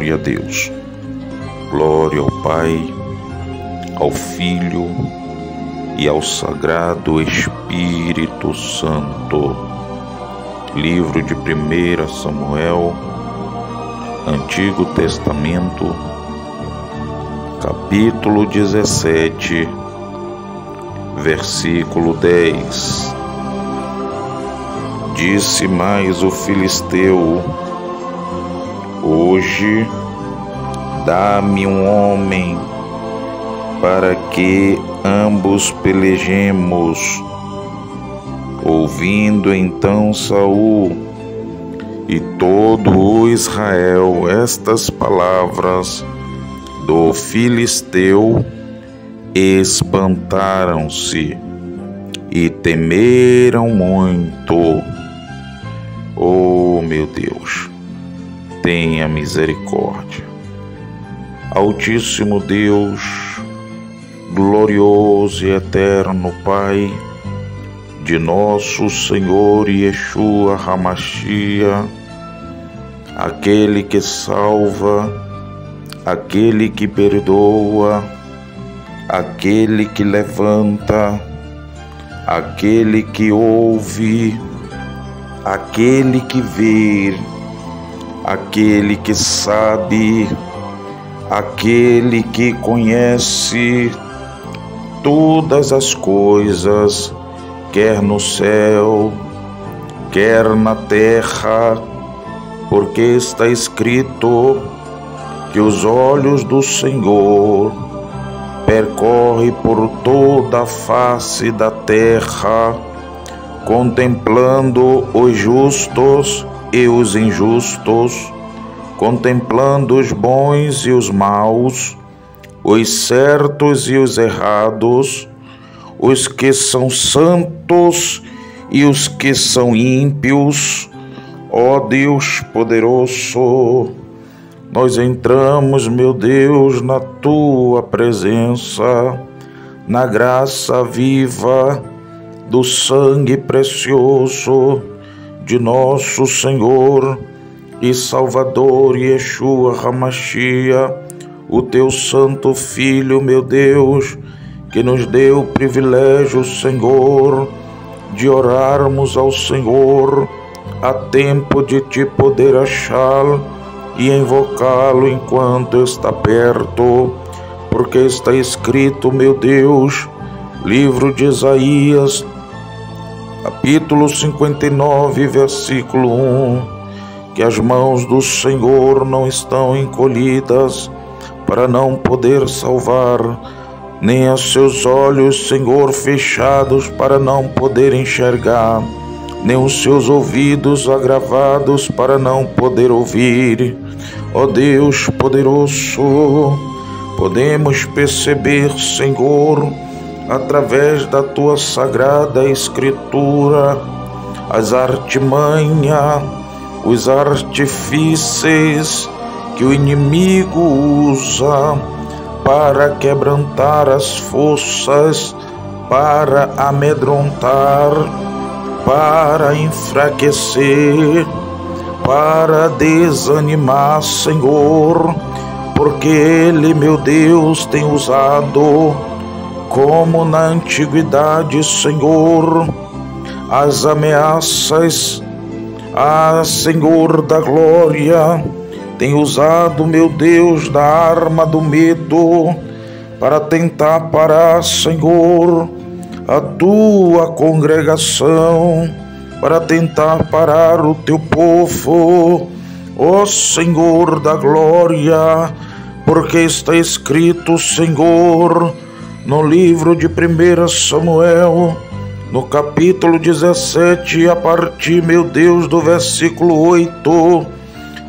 Glória a Deus. Glória ao Pai, ao Filho e ao Sagrado Espírito Santo. Livro de 1 Samuel, Antigo Testamento, capítulo 17, versículo 10. Disse mais o filisteu: hoje dá-me um homem para que ambos pelejemos. Ouvindo então Saul e todo o Israel estas palavras do filisteu, espantaram-se e temeram muito. Oh, meu Deus, tenha misericórdia. Altíssimo Deus, glorioso e eterno Pai de nosso Senhor Yeshua HaMashiach, aquele que salva, aquele que perdoa, aquele que levanta, aquele que ouve, aquele que vê, aquele que sabe, aquele que conhece todas as coisas, quer no céu, quer na terra, porque está escrito que os olhos do Senhor percorrem por toda a face da terra, contemplando os justos e os injustos, contemplando os bons e os maus, os certos e os errados, os que são santos e os que são ímpios. Ó Deus poderoso, nós entramos, meu Deus, na Tua presença, na graça viva do sangue precioso de nosso Senhor e Salvador Yeshua HaMashiach, o Teu Santo Filho, meu Deus, que nos deu o privilégio, Senhor, de orarmos ao Senhor a tempo de Te poder achar e invocá-lo enquanto está perto, porque está escrito, meu Deus, livro de Isaías, capítulo 59, versículo 1, que as mãos do Senhor não estão encolhidas para não poder salvar, nem os seus olhos, Senhor, fechados para não poder enxergar, nem os seus ouvidos agravados para não poder ouvir. Ó Deus poderoso, podemos perceber, Senhor, através da Tua sagrada Escritura, as artimanhas, os artifícios que o inimigo usa para quebrantar as forças, para amedrontar, para enfraquecer, para desanimar, Senhor, porque Ele, meu Deus, tem usado, como na antiguidade, Senhor, as ameaças, Senhor da glória, tem usado, meu Deus, da arma do medo para tentar parar, Senhor, a Tua congregação, para tentar parar o Teu povo, ó Senhor da glória, porque está escrito, Senhor, no livro de 1 Samuel, no capítulo 17, a partir, meu Deus, do versículo 8,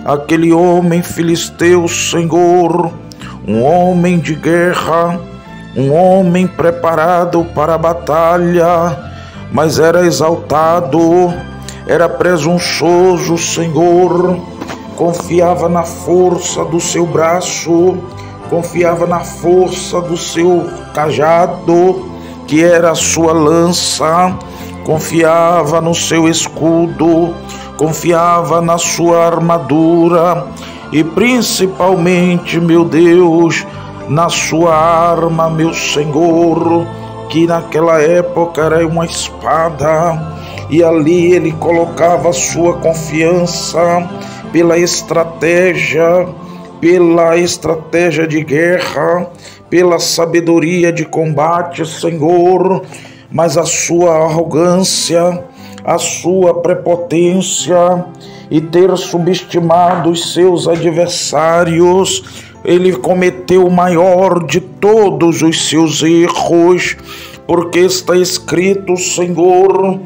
aquele homem filisteu, Senhor, um homem de guerra, um homem preparado para a batalha, mas era exaltado, era presunçoso, Senhor, confiava na força do seu braço, confiava na força do seu cajado, que era a sua lança, confiava no seu escudo, confiava na sua armadura, e principalmente, meu Deus, na sua arma, meu Senhor, que naquela época era uma espada, e ali ele colocava sua confiança pela estratégia de guerra, pela sabedoria de combate, Senhor, mas a sua arrogância, a sua prepotência e ter subestimado os seus adversários, ele cometeu o maior de todos os seus erros, porque está escrito, Senhor,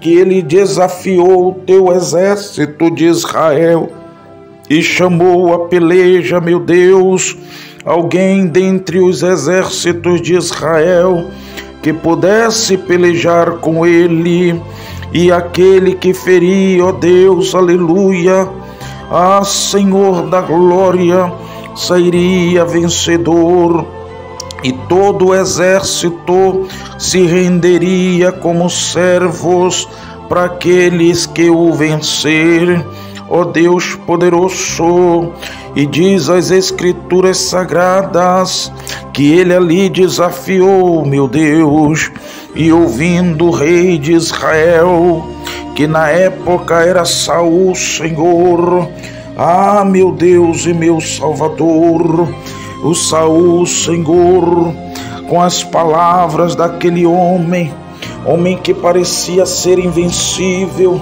que ele desafiou o teu exército de Israel e chamou a peleja, meu Deus, alguém dentre os exércitos de Israel que pudesse pelejar com ele, e aquele que feria, ó Deus, aleluia, Senhor da glória, sairia vencedor, e todo o exército se renderia como servos para aqueles que o vencerem, ó Deus poderoso. E diz as Escrituras Sagradas que ele ali desafiou, meu Deus, e ouvindo o rei de Israel, que na época era Saul, Senhor, meu Deus e meu Salvador, o Saul, Senhor, com as palavras daquele homem que parecia ser invencível,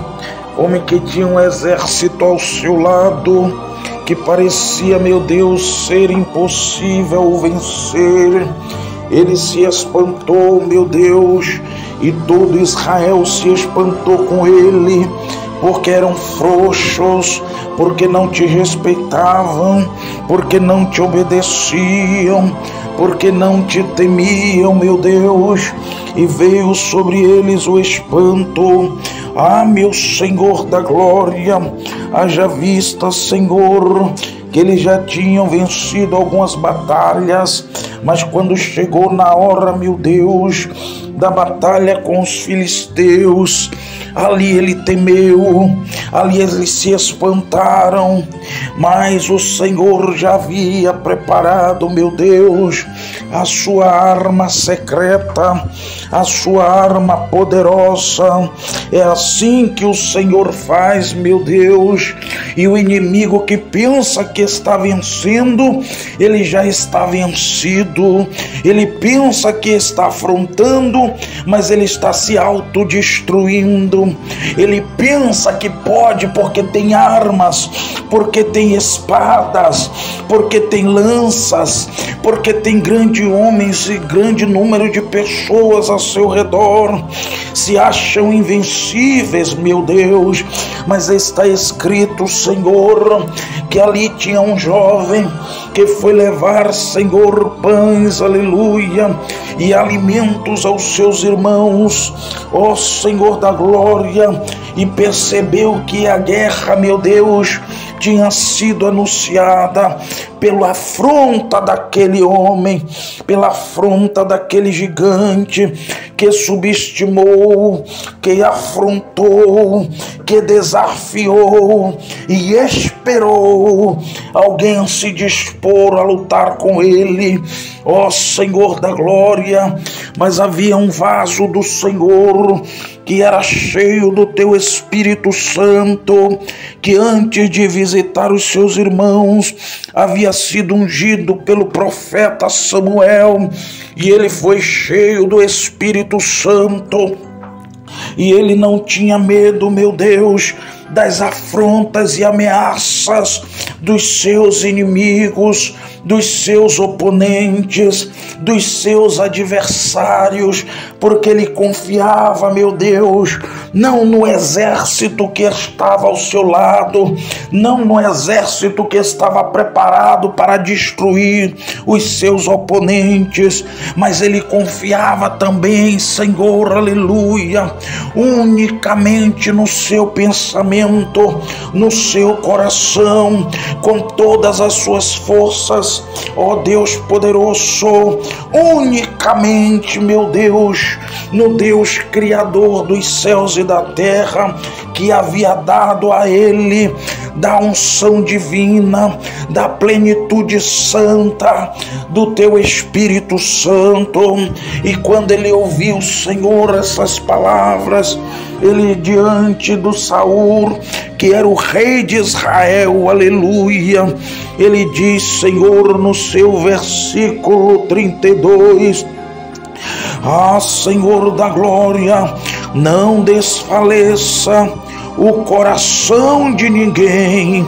homem que tinha um exército ao seu lado, que parecia, meu Deus, ser impossível vencer. Ele se espantou, meu Deus, e todo Israel se espantou com ele, porque eram frouxos, porque não te respeitavam, porque não te obedeciam, porque não te temiam, meu Deus, e veio sobre eles o espanto. Meu Senhor da glória, haja vista, Senhor, que eles já tinham vencido algumas batalhas, mas quando chegou na hora, meu Deus, da batalha com os filisteus, ali ele temeu, ali eles se espantaram, mas o Senhor já havia preparado, meu Deus, a sua arma secreta, a sua arma poderosa. É assim que o Senhor faz, meu Deus, e o inimigo que pensa que está vencendo, ele já está vencido. Ele pensa que está afrontando, mas ele está se autodestruindo. Ele pensa que pode porque tem armas, porque tem espadas, porque tem lanças, porque tem grandes homens e grande número de pessoas ao seu redor, se acham invencíveis, meu Deus, mas está escrito, Senhor, que ali tinha um jovem que foi levar, Senhor, pães, aleluia, e alimentos aos seus irmãos, ó Senhor da glória, e percebeu que a guerra, meu Deus, tinha sido anunciada pela afronta daquele homem, pela afronta daquele gigante que subestimou, que afrontou, que desafiou e esperou alguém se dispor a lutar com ele, ó Senhor da glória. Mas havia um vaso do Senhor que era cheio do teu Espírito Santo, que antes de visitar os seus irmãos havia sido ungido pelo profeta Samuel, e ele foi cheio do Espírito Santo, e ele não tinha medo, meu Deus, das afrontas e ameaças dos seus inimigos, dos seus oponentes, dos seus adversários, porque ele confiava, meu Deus, não no exército que estava ao seu lado, não no exército que estava preparado para destruir os seus oponentes, mas ele confiava também, Senhor, aleluia, unicamente no seu pensamento momento no seu coração, com todas as suas forças, ó Deus poderoso, unicamente, meu Deus, no Deus Criador dos céus e da terra, que havia dado a ele da unção divina, da plenitude santa do teu Espírito Santo. E quando ele ouviu, Senhor, essas palavras, ele diante do Saul, que era o rei de Israel, aleluia, ele diz, Senhor, no seu versículo 32, ah, Senhor da glória, não desfaleça o coração de ninguém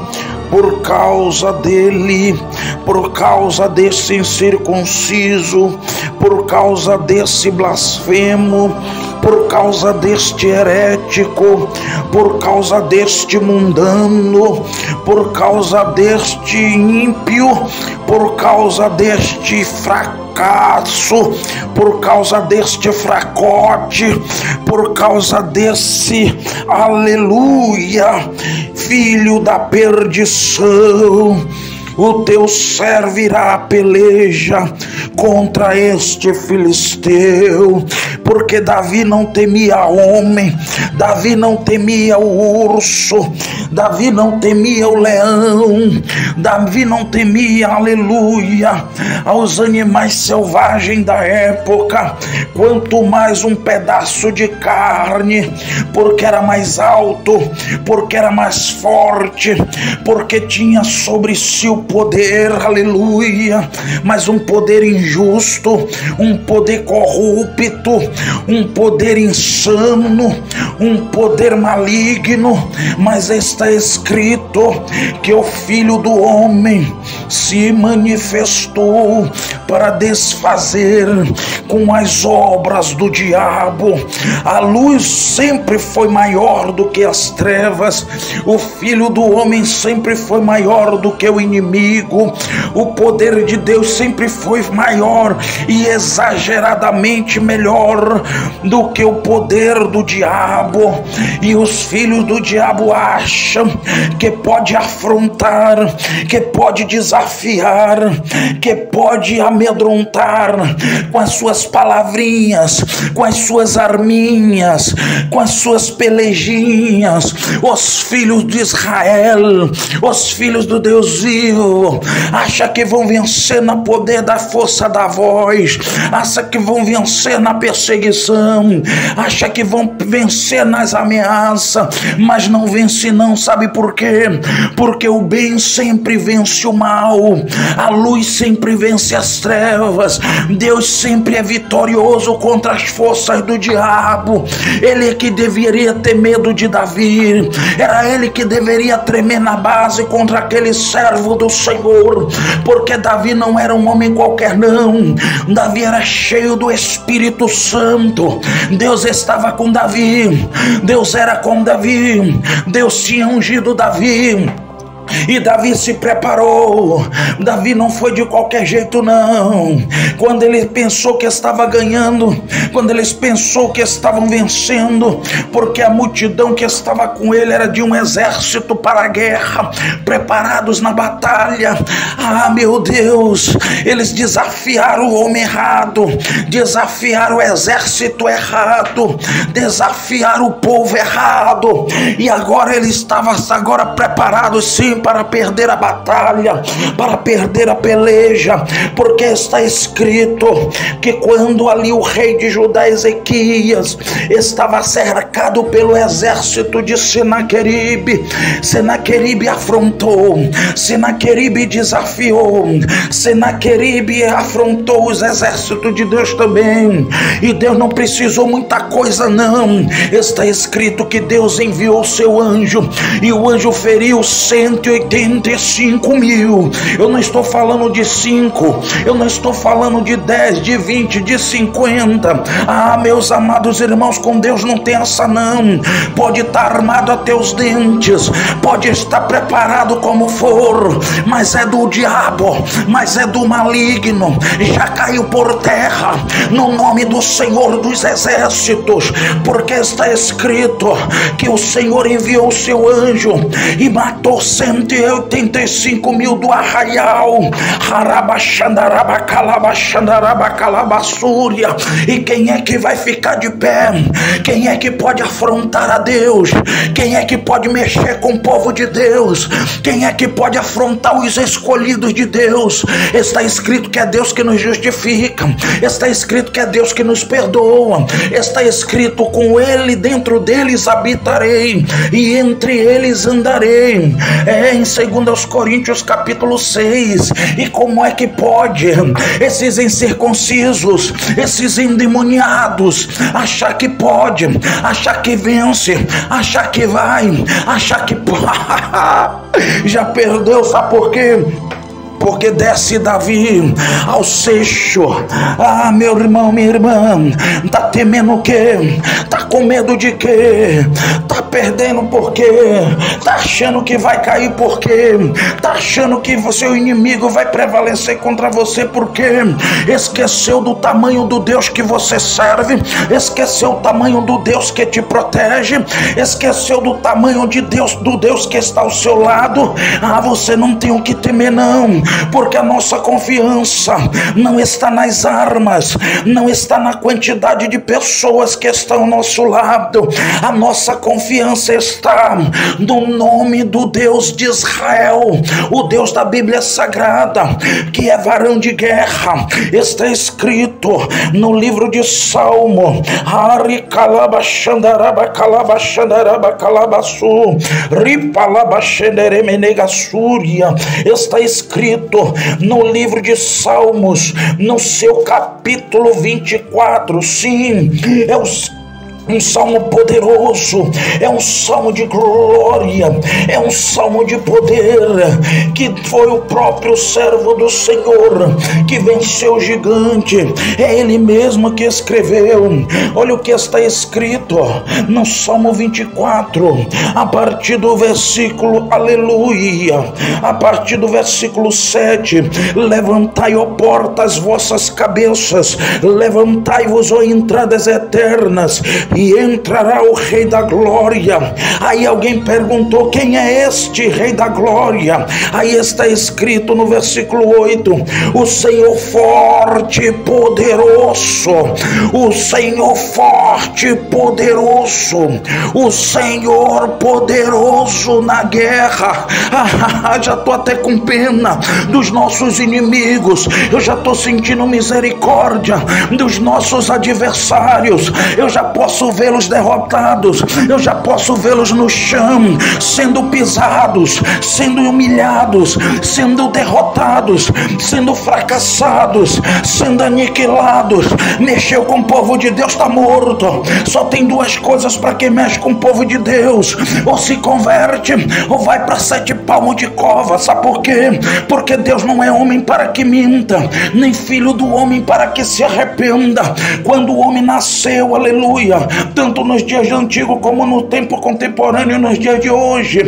por causa dele, por causa desse incircunciso, por causa desse blasfemo, por causa deste herético, por causa deste mundano, por causa deste ímpio, por causa deste fracasso, por causa deste fracote, por causa desse, aleluia, filho da perdição. O teu servo irá à peleja contra este filisteu, porque Davi não temia homem, Davi não temia o urso, Davi não temia o leão, Davi não temia, aleluia, aos animais selvagens da época, quanto mais um pedaço de carne, porque era mais alto, porque era mais forte, porque tinha sobre si o poder, aleluia, mas um poder injusto, um poder corrupto, um poder insano, um poder maligno. Mas está escrito que o Filho do Homem se manifestou para desfazer com as obras do diabo. A luz sempre foi maior do que as trevas, o Filho do Homem sempre foi maior do que o inimigo. O poder de Deus sempre foi maior e exageradamente melhor do que o poder do diabo. E os filhos do diabo acham que pode afrontar, que pode desafiar, que pode amedrontar com as suas palavrinhas, com as suas arminhas, com as suas pelejinhas. Os filhos de Israel, os filhos do Deus vivo, acha que vão vencer no poder da força da voz, acha que vão vencer na perseguição, acha que vão vencer nas ameaças, mas não vence não. Sabe por quê? Porque o bem sempre vence o mal, a luz sempre vence as trevas, Deus sempre é vitorioso contra as forças do diabo. Ele é que deveria ter medo de Davi, era ele que deveria tremer na base contra aquele servo do Senhor, porque Davi não era um homem qualquer não, Davi era cheio do Espírito Santo. Deus estava com Davi, Deus era com Davi, Deus tinha ungido Davi. E Davi se preparou. Davi não foi de qualquer jeito não. Quando ele pensou que estava ganhando, quando eles pensou que estavam vencendo, porque a multidão que estava com ele era de um exército para a guerra, preparados na batalha. Ah, meu Deus, eles desafiaram o homem errado, desafiaram o exército errado, desafiaram o povo errado, e agora ele estava preparado sim para perder a batalha, para perder a peleja, porque está escrito que quando ali o rei de Judá, Ezequias, estava cercado pelo exército de Senaqueribe, Senaqueribe afrontou, Senaqueribe desafiou, Senaqueribe afrontou os exércitos de Deus também, e Deus não precisou muita coisa não. Está escrito que Deus enviou seu anjo, e o anjo feriu 120 185 mil. Eu não estou falando de 5, eu não estou falando de 10, de 20, de 50. Ah, meus amados irmãos, com Deus não tem essa não. Pode estar armado até os dentes, pode estar preparado como for, mas é do diabo, mas é do maligno. Já caiu por terra no nome do Senhor dos Exércitos, porque está escrito que o Senhor enviou o seu anjo e matou 185 mil do arraial. E quem é que vai ficar de pé? Quem é que pode afrontar a Deus? Quem é que pode mexer com o povo de Deus? Quem é que pode afrontar os escolhidos de Deus? Está escrito que é Deus que nos justifica, está escrito que é Deus que nos perdoa, está escrito: com Ele, dentro deles habitarei e entre eles andarei. É em 2 Coríntios capítulo 6. E como é que pode esses incircuncisos, esses endemoniados achar que pode, achar que vence, achar que vai, achar que já perdeu? Sabe por quê? Porque desce Davi ao seixo. Ah, meu irmão, minha irmã, tá temendo o quê? Tá com medo de quê? Tá perdendo por quê? Tá achando que vai cair por quê? Tá achando que o seu inimigo vai prevalecer contra você por quê? Esqueceu do tamanho do Deus que você serve, esqueceu o tamanho do Deus que te protege, esqueceu do tamanho de Deus, do Deus que está ao seu lado. Ah, você não tem o que temer não, porque a nossa confiança não está nas armas, não está na quantidade de pessoas que estão ao nosso lado. A nossa confiança está no nome do Deus de Israel, o Deus da Bíblia Sagrada, que é varão de guerra. Está escrito no livro de Salmo: está escrito no livro de Salmos, no seu capítulo 24, sim, é um salmo poderoso, é um salmo de glória, é um salmo de poder, que foi o próprio servo do Senhor que venceu o gigante. É ele mesmo que escreveu. Olha o que está escrito no Salmo 24, a partir do versículo, aleluia, a partir do versículo 7: levantai, ó portas, vossas cabeças, levantai-vos, ó entradas eternas, e entrará o Rei da Glória. Aí alguém perguntou: quem é este Rei da Glória? Aí está escrito no versículo 8: o Senhor forte e poderoso, o Senhor forte e poderoso, o Senhor poderoso na guerra. Já estou até com pena dos nossos inimigos, eu já estou sentindo misericórdia dos nossos adversários, eu já posso vê-los derrotados, eu já posso vê-los no chão, sendo pisados, sendo humilhados, sendo derrotados, sendo fracassados, sendo aniquilados. Mexeu com o povo de Deus, está morto. Só tem duas coisas para quem mexe com o povo de Deus: ou se converte, ou vai para 7 palmos de cova. Sabe por quê? Porque Deus não é homem para que minta, nem filho do homem para que se arrependa. Quando o homem nasceu, aleluia, tanto nos dias antigos como no tempo contemporâneo, nos dias de hoje,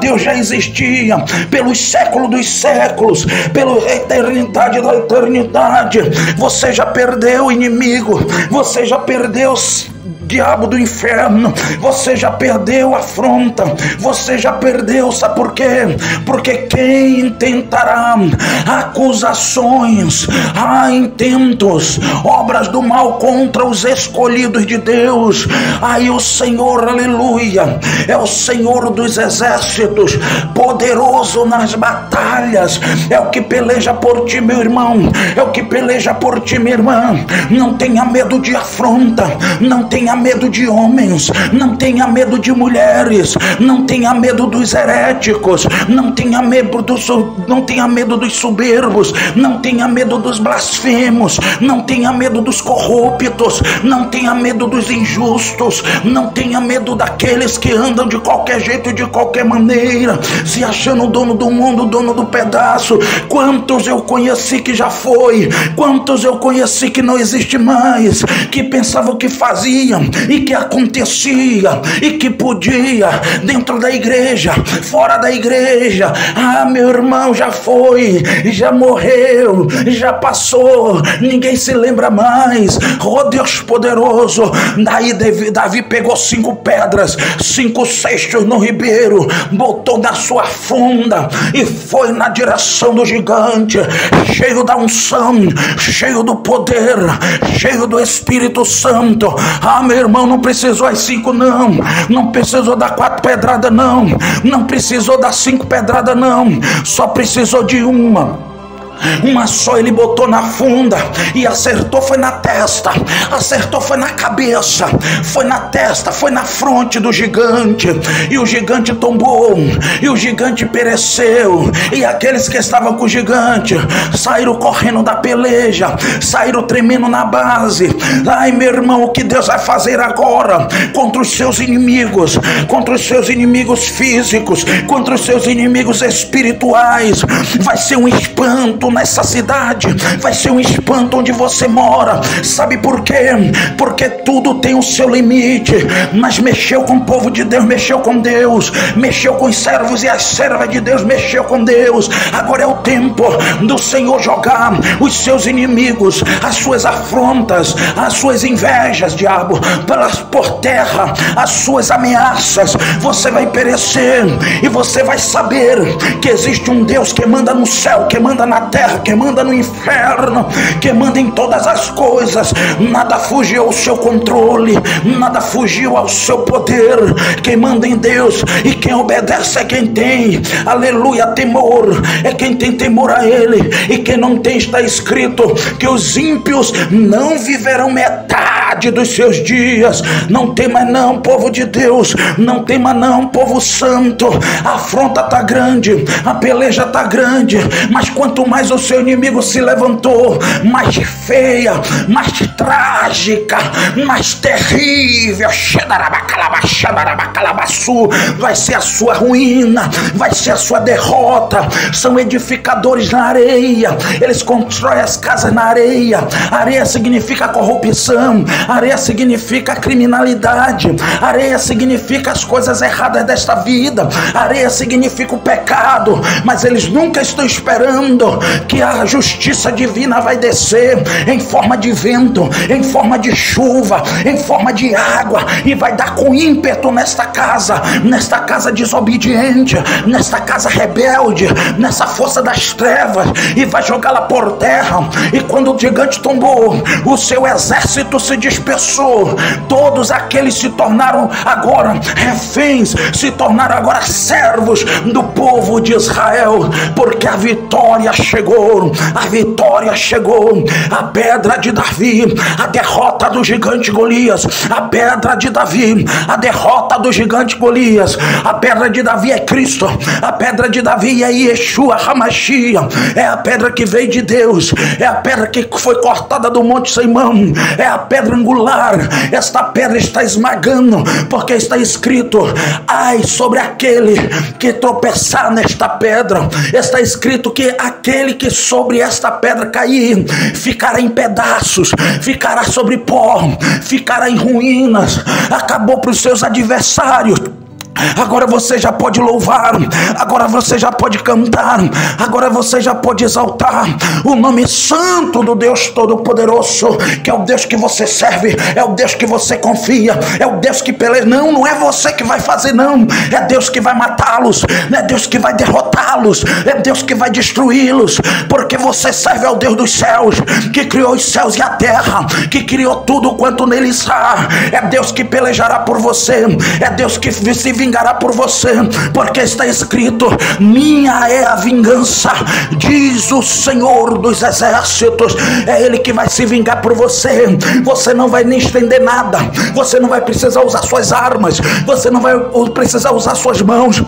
Deus já existia pelos séculos dos séculos, pela eternidade da eternidade. Você já perdeu o inimigo, você já perdeu diabo do inferno, você já perdeu a afronta, você já perdeu. Sabe por quê? Porque quem tentará acusações, intentos, obras do mal contra os escolhidos de Deus, aí o Senhor, aleluia, é o Senhor dos exércitos, poderoso nas batalhas, é o que peleja por ti, meu irmão, é o que peleja por ti, minha irmã. Não tenha medo de afronta, não tenha medo de homens, não tenha medo de mulheres, não tenha medo dos heréticos, não tenha medo dos soberbos, não tenha medo dos blasfemos, não tenha medo dos corruptos, não tenha medo dos injustos, não tenha medo daqueles que andam de qualquer jeito e de qualquer maneira, se achando o dono do mundo, o dono do pedaço. Quantos eu conheci que já foi, quantos eu conheci que não existe mais, que pensavam que faziam e que acontecia e que podia, dentro da igreja, fora da igreja. Ah, meu irmão, já foi, já morreu, já passou, ninguém se lembra mais. Oh Deus poderoso. Daí Davi pegou 5 pedras, 5 cestos no ribeiro, botou na sua funda e foi na direção do gigante, cheio da unção, cheio do poder, cheio do Espírito Santo. Ah, meu irmão, não precisou as 5 não, não precisou dar 4 pedradas não, não precisou dar 5 pedradas não, só precisou de uma só. Ele botou na funda e acertou, foi na testa, acertou, foi na cabeça, foi na testa, foi na fronte do gigante, e o gigante tombou, e o gigante pereceu, e aqueles que estavam com o gigante saíram correndo da peleja, saíram tremendo na base. Ai, meu irmão, o que Deus vai fazer agora contra os seus inimigos, contra os seus inimigos físicos, contra os seus inimigos espirituais, vai ser um espanto nessa cidade, vai ser um espanto onde você mora. Sabe por quê? Porque tudo tem o seu limite, mas mexeu com o povo de Deus, mexeu com Deus, mexeu com os servos e as servas de Deus, mexeu com Deus. Agora é o tempo do Senhor jogar os seus inimigos, as suas afrontas, as suas invejas, diabo, por terra, as suas ameaças. Você vai perecer e você vai saber que existe um Deus que manda no céu, que manda na terra, que manda no inferno, que manda em todas as coisas. Nada fugiu ao seu controle, nada fugiu ao seu poder. Quem manda em Deus e quem obedece é quem tem, aleluia, temor, é quem tem temor a Ele. E quem não tem, está escrito que os ímpios não viverão metade dos seus dias. Não tema não, povo de Deus, não tema não, povo santo. A afronta está grande, a peleja está grande, mas quanto mais o seu inimigo se levantou, mais feia, mais trágica, mais terrível vai ser a sua ruína, vai ser a sua derrota. São edificadores na areia, eles constroem as casas na areia. Areia significa corrupção, areia significa criminalidade, areia significa as coisas erradas desta vida, areia significa o pecado. Mas eles nunca estão esperando que a justiça divina vai descer em forma de vento, em forma de chuva, em forma de água, e vai dar com ímpeto nesta casa desobediente, nesta casa rebelde, nessa força das trevas, e vai jogá-la por terra. E quando o gigante tombou, o seu exército se dispersou, todos aqueles se tornaram agora reféns, se tornaram agora servos do povo de Israel, porque a vitória chegou, a vitória chegou. A pedra de Davi, a derrota do gigante Golias, a pedra de Davi, a derrota do gigante Golias. A pedra de Davi é Cristo, a pedra de Davi é Yeshua HaMashiach, é a pedra que veio de Deus, é a pedra que foi cortada do monte sem mão, é a pedra angular. Esta pedra está esmagando, porque está escrito: ai sobre aquele que tropeçar nesta pedra. Está escrito que aquele que sobre esta pedra cair ficará em pedaços, ficará sobre pó, ficará em ruínas. Acabou para os seus adversários. Agora você já pode louvar, agora você já pode cantar, agora você já pode exaltar o nome santo do Deus Todo-Poderoso, que é o Deus que você serve, é o Deus que você confia, é o Deus que peleja. Não é você que vai fazer, não, é Deus que vai matá-los, é Deus que vai derrotá-los, é Deus que vai destruí-los, porque você serve ao Deus dos céus, que criou os céus e a terra, que criou tudo quanto neles há. É Deus que pelejará por você, é Deus que se vingará por você, porque está escrito: minha é a vingança, diz o Senhor dos exércitos. É Ele que vai se vingar por você. Você não vai nem estender nada, você não vai precisar usar suas armas, você não vai precisar usar suas mãos,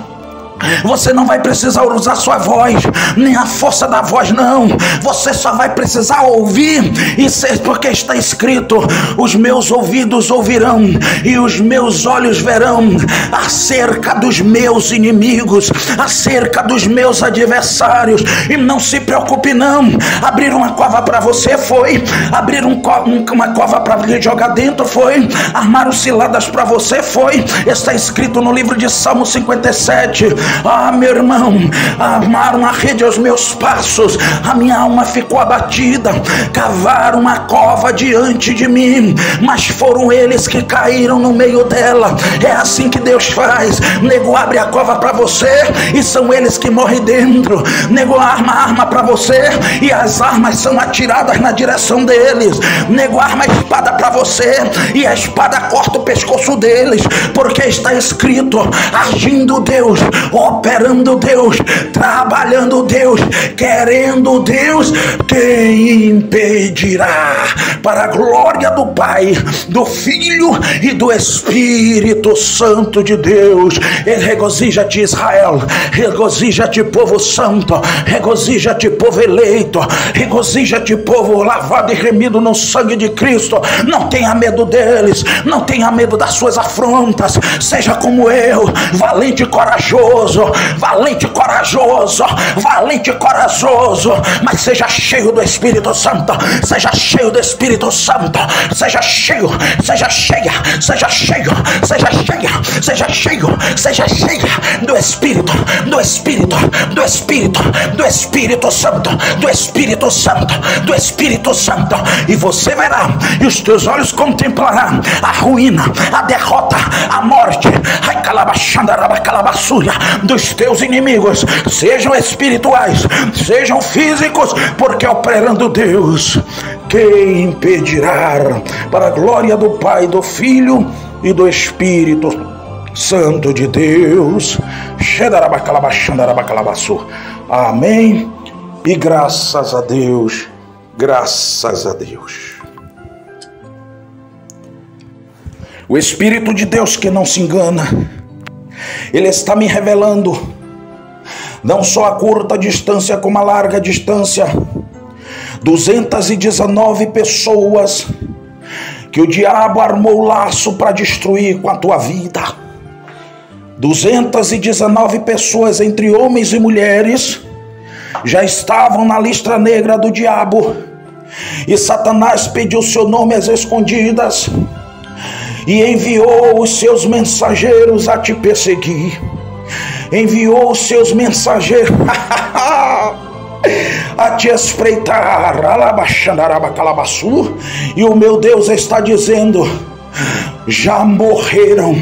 você não vai precisar usar sua voz, nem a força da voz, não. Você só vai precisar ouvir, e ser, porque está escrito: os meus ouvidos ouvirão e os meus olhos verão acerca dos meus inimigos, acerca dos meus adversários. E não se preocupe não. Abrir uma cova para você foi, abrir uma cova para lhe jogar dentro foi, armar ciladas para você foi. Está escrito no livro de Salmo 57: ah, meu irmão, armaram uma rede aos meus passos, a minha alma ficou abatida, cavaram uma cova diante de mim, mas foram eles que caíram no meio dela. É assim que Deus faz. Nego abre a cova para você e são eles que morrem dentro. Nego arma a arma para você e as armas são atiradas na direção deles. Nego arma a espada para você e a espada corta o pescoço deles, porque está escrito: agindo Deus, operando Deus, trabalhando Deus, querendo Deus, quem impedirá? Para a glória do Pai, do Filho e do Espírito Santo de Deus. Regozija-te, Israel, regozija-te, povo santo, regozija-te, povo eleito, regozija-te, povo lavado e remido no sangue de Cristo. Não tenha medo deles, não tenha medo das suas afrontas. Seja como eu, valente e corajoso, valente e corajoso, valente e corajoso, mas seja cheio do Espírito Santo, seja cheio do Espírito Santo, seja cheio, seja cheia, seja cheio, seja cheia, seja cheio, seja cheia do Espírito, do Espírito, do Espírito, do Espírito Santo, do Espírito Santo, do Espírito Santo, e você verá, e os teus olhos contemplarão a ruína, a derrota, a morte, ai calabasúria, dos teus inimigos, sejam espirituais, sejam físicos, porque operando Deus, quem impedirá? Para a glória do Pai, do Filho e do Espírito Santo de Deus. Amém. E graças a Deus, graças a Deus. O Espírito de Deus, que não se engana, Ele está me revelando não só a curta distância como a larga distância. 219 pessoas que o diabo armou laço para destruir com a tua vida. 219 pessoas, entre homens e mulheres, já estavam na lista negra do diabo, e Satanás pediu seu nome às escondidas e enviou os seus mensageiros a te perseguir. Enviou os seus mensageiros a te espreitar. E o meu Deus está dizendo: já morreram,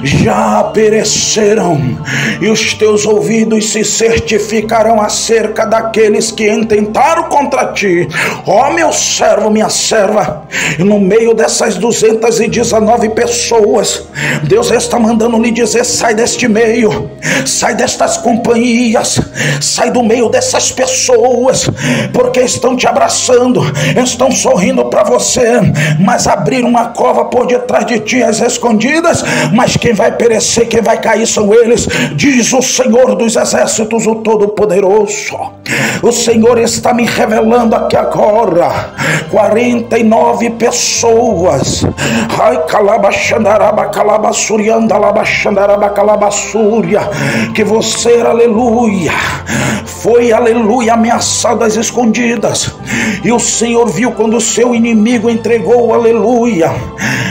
já pereceram, e os teus ouvidos se certificarão acerca daqueles que intentaram contra ti. Ó meu servo, minha serva, e no meio dessas 219 pessoas, Deus está mandando lhe dizer: sai deste meio, sai destas companhias, sai do meio dessas pessoas, porque estão te abraçando, estão sorrindo para você, mas abriram uma cova por detrás de ti às escondidas. Mas quem vai perecer, quem vai cair são eles, diz o Senhor dos Exércitos, o Todo-Poderoso. O Senhor está me revelando aqui agora 49 pessoas, ai calabaxandaraba calabasurianda labaxandaraba calabasúria, que você, aleluia, foi, aleluia, ameaçado às escondidas, e o Senhor viu quando o seu inimigo entregou, aleluia,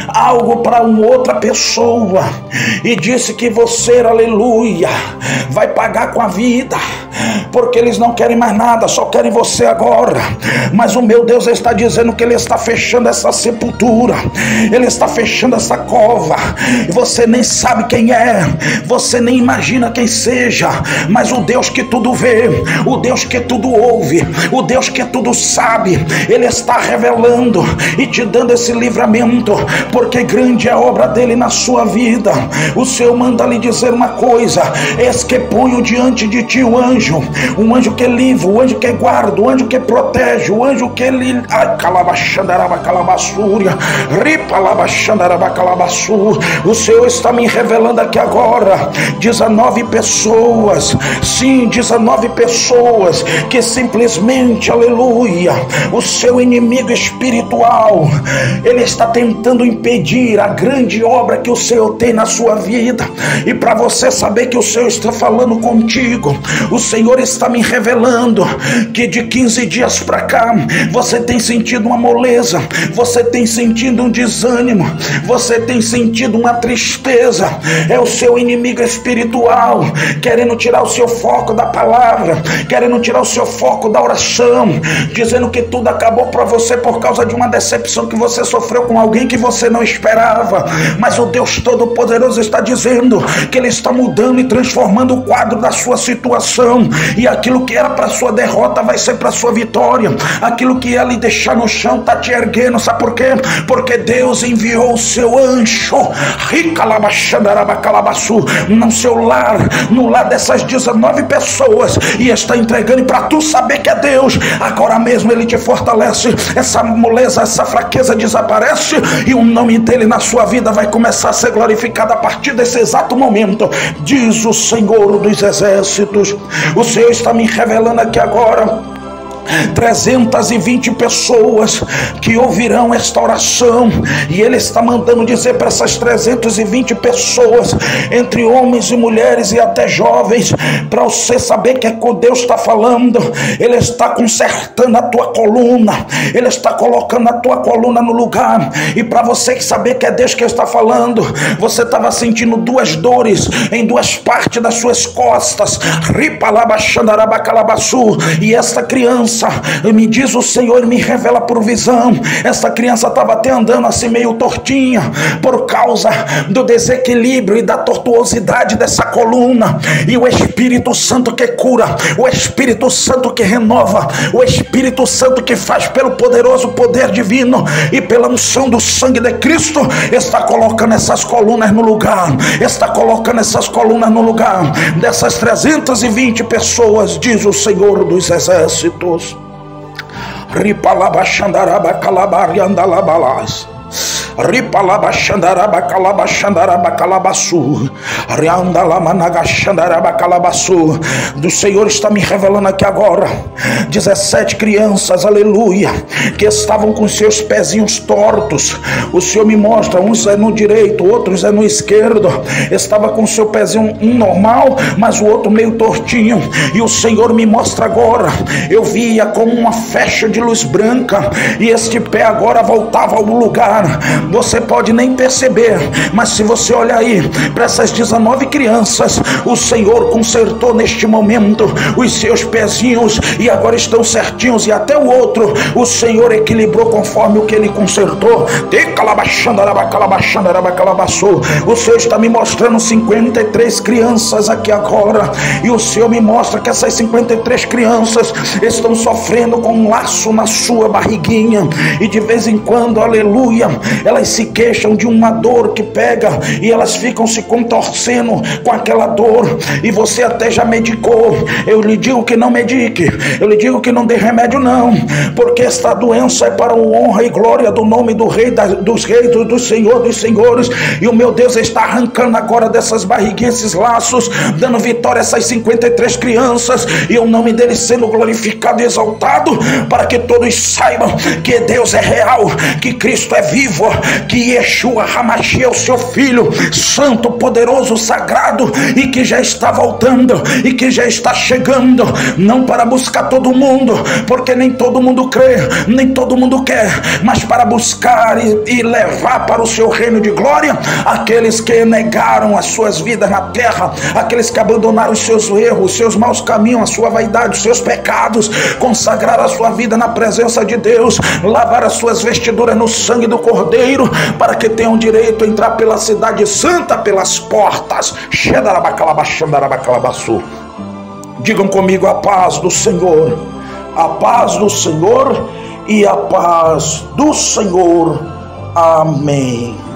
algo para uma outra pessoa, e disse que você, aleluia, vai pagar com a vida, porque eles não querem mais nada, só querem você agora. Mas o meu Deus está dizendo que Ele está fechando essa sepultura, Ele está fechando essa cova, e você nem sabe quem é, você nem imagina quem seja, mas o Deus que tudo vê, o Deus que tudo ouve, o Deus que tudo sabe, Ele está revelando e te dando esse livramento, porque grande é a obra dele na sua vida. O Senhor manda lhe dizer uma coisa: eis que ponho diante de ti um anjo que livra, o anjo que guarda, o anjo que protege, o anjo que ele o Senhor está me revelando aqui agora 19 pessoas, sim, 19 pessoas que simplesmente, aleluia, o seu inimigo espiritual, ele está tentando impedir a grande obra que o Senhor tem na sua vida. E para você saber que o Senhor está falando contigo, o Senhor está me revelando que de 15 dias para cá você tem sentido uma moleza, você tem sentido um desânimo, você tem sentido uma tristeza. É o seu inimigo espiritual querendo tirar o seu foco da palavra, querendo tirar o seu foco da oração, dizendo que tudo acabou para você por causa de uma decepção que você sofreu com alguém que você não esperava. Mas o Deus Todo-Poderoso está dizendo que Ele está mudando e transformando o quadro da sua situação, e aquilo que era para sua derrota vai ser para sua vitória. Aquilo que ia lhe deixar no chão está te erguendo. Sabe por quê? Porque Deus enviou o seu anjo no seu lar, no lar dessas 19 pessoas, e está entregando. E para tu saber que é Deus, agora mesmo Ele te fortalece, essa moleza, essa fraqueza desaparece, e o nome dele na sua vida vai começar a ser glorificado a partir desse exato momento, diz o Senhor dos Exércitos. O Senhor está me revelando aqui agora 320 pessoas que ouvirão esta oração, e Ele está mandando dizer para essas 320 pessoas, entre homens e mulheres e até jovens, para você saber que é com Deus está falando. Ele está consertando a tua coluna, Ele está colocando a tua coluna no lugar. E para você saber que é Deus que está falando, você estava sentindo duas dores em duas partes das suas costas, e esta criança, me diz o Senhor, me revela por visão, essa criança estava até andando assim meio tortinha, por causa do desequilíbrio e da tortuosidade dessa coluna. E o Espírito Santo que cura, o Espírito Santo que renova, o Espírito Santo que faz pelo poderoso poder divino e pela unção do sangue de Cristo, está colocando essas colunas no lugar, está colocando essas colunas no lugar dessas 320 pessoas, diz o Senhor dos Exércitos. Ripalabachandaraba calabariandalabalas. Ripalabachandaraba calabachandaraba calabaçu. Riandalamanagachandaraba calabaçu. Do Senhor está me revelando aqui agora 17 crianças, aleluia, que estavam com seus pezinhos tortos. O Senhor me mostra, uns é no direito, outros é no esquerdo. Estava com seu pezinho um normal, mas o outro meio tortinho. E o Senhor me mostra agora, eu via como uma faixa de luz branca, e este pé agora voltava ao lugar. Você pode nem perceber, mas se você olhar aí para essas 19 crianças, o Senhor consertou neste momento os seus pezinhos, e agora estão certinhos, e até o outro o Senhor equilibrou conforme o que Ele consertou. O Senhor está me mostrando 53 crianças aqui agora, e o Senhor me mostra que essas 53 crianças estão sofrendo com um laço na sua barriguinha, e de vez em quando, aleluia, elas se queixam de uma dor que pega, e elas ficam se contorcendo com aquela dor. E você até já medicou. Eu lhe digo que não medique, eu lhe digo que não dê remédio não, porque esta doença é para a honra e glória do nome do Rei dos Reis, do Senhor dos Senhores. E o meu Deus está arrancando agora dessas barriguinhas esses laços, dando vitória a essas 53 crianças, e o nome dele sendo glorificado e exaltado, para que todos saibam que Deus é real, que Cristo é vivo, que Yeshua HaMashiach é o seu Filho, santo, poderoso, sagrado, e que já está voltando, e que já está chegando, não para buscar todo mundo, porque nem todo mundo crê, nem todo mundo quer, mas para buscar e levar para o seu reino de glória aqueles que negaram as suas vidas na terra, aqueles que abandonaram os seus erros, os seus maus caminhos, a sua vaidade, os seus pecados, consagraram a sua vida na presença de Deus, lavaram as suas vestiduras no sangue do Cordeiro, para que tenham direito a entrar pela cidade santa, pelas portas. Digam comigo: a paz do Senhor, a paz do Senhor e a paz do Senhor. Amém.